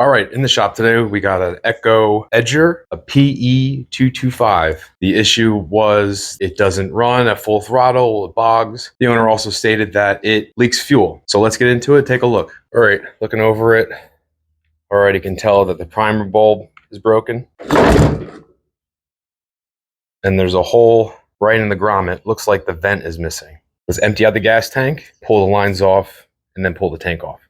All right, in the shop today, we got an Echo Edger, a PE225. The issue was it doesn't run at full throttle, it bogs. The owner also stated that it leaks fuel. So let's get into it, take a look. All right, looking over it, already can tell that the primer bulb is broken. And there's a hole right in the grommet. Looks like the vent is missing. Let's empty out the gas tank, pull the lines off, and then pull the tank off.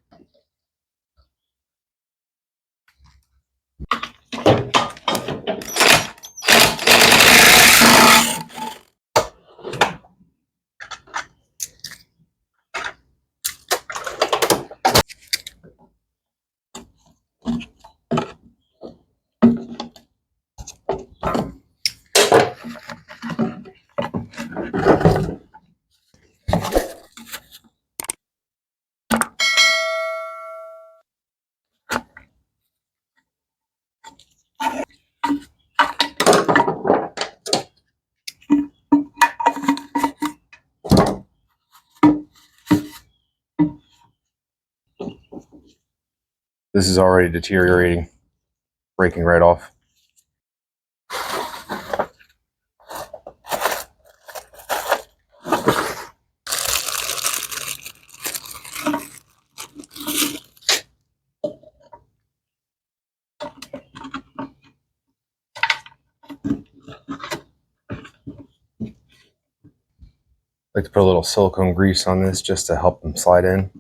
This is already deteriorating, breaking right off. I like to put a little silicone grease on this just to help them slide in.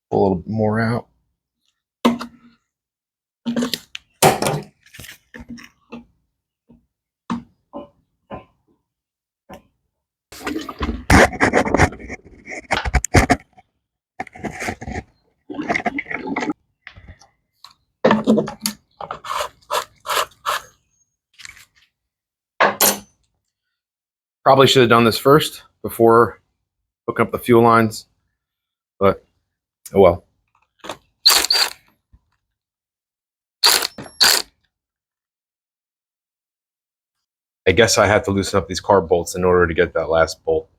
Pull a little more out. Probably should have done this first before hooking up the fuel lines, but oh well. I guess I have to loosen up these carb bolts in order to get that last bolt.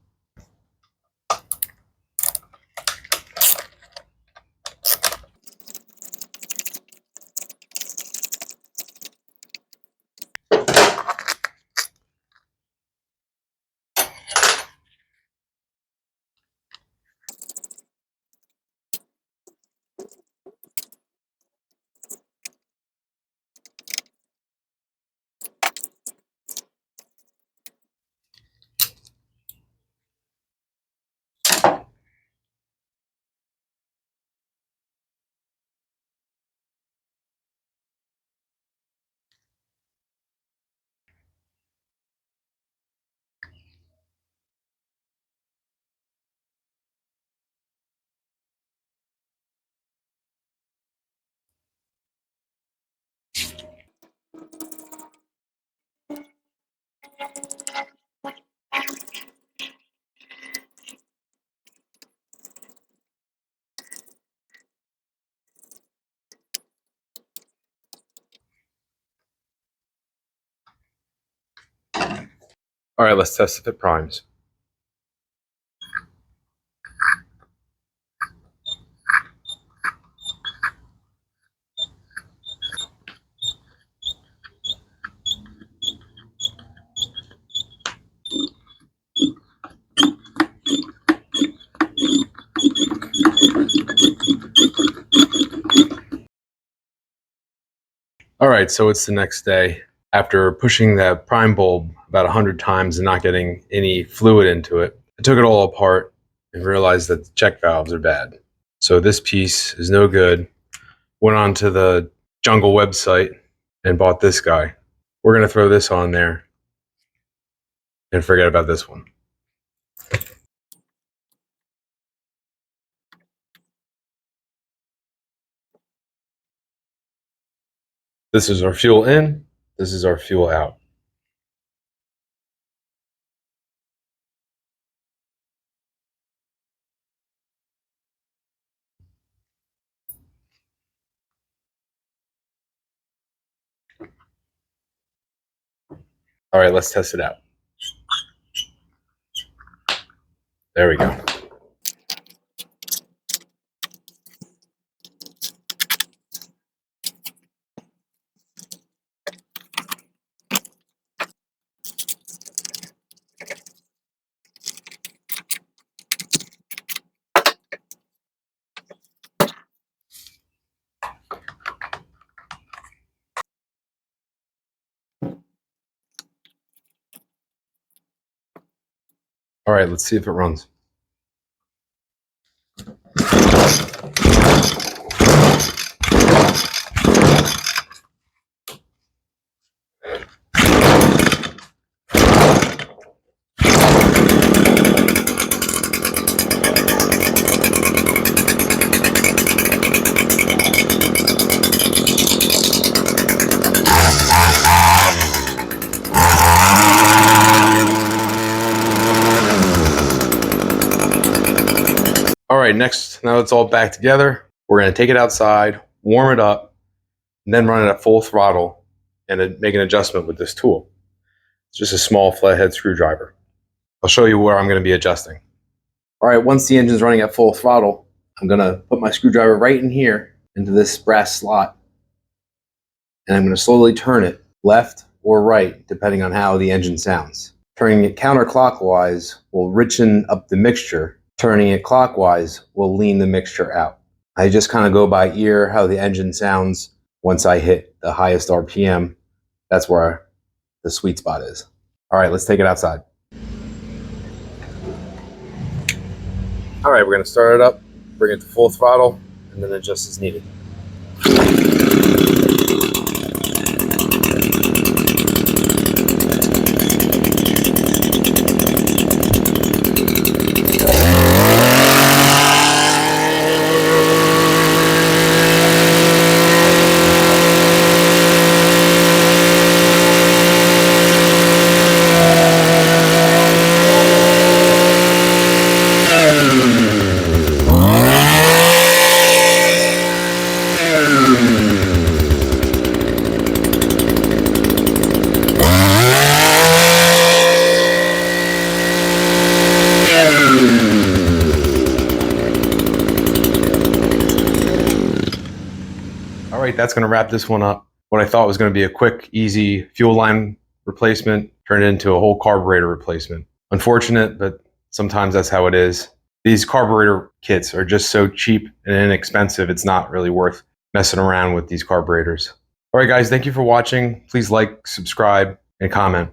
All right, let's test if it primes. All right, so it's the next day. After pushing that prime bulb about 100 times and not getting any fluid into it, I took it all apart and realized that the check valves are bad. So this piece is no good. Went on to the Jungle website and bought this guy. We're going to throw this on there and forget about this one. This is our fuel in. This is our fuel out. All right, let's test it out. There we go. All right, let's see if it runs. All right, next, now it's all back together, we're going to take it outside, warm it up, and then run it at full throttle and make an adjustment with this tool. It's just a small flathead screwdriver. I'll show you where I'm going to be adjusting. All right, once the engine's running at full throttle, I'm going to put my screwdriver right in here into this brass slot, and I'm going to slowly turn it left or right, depending on how the engine sounds. Turning it counterclockwise will richen up the mixture. Turning it clockwise will lean the mixture out. I just kind of go by ear how the engine sounds. Once I hit the highest RPM, that's where the sweet spot is. All right, let's take it outside. All right, we're going to start it up, bring it to full throttle, and then adjust as needed. All right, that's going to wrap this one up. What I thought was going to be a quick, easy fuel line replacement turned into a whole carburetor replacement. Unfortunate, but sometimes that's how it is. These carburetor kits are just so cheap and inexpensive, it's not really worth messing around with these carburetors. All right, guys, thank you for watching. Please like, subscribe, and comment.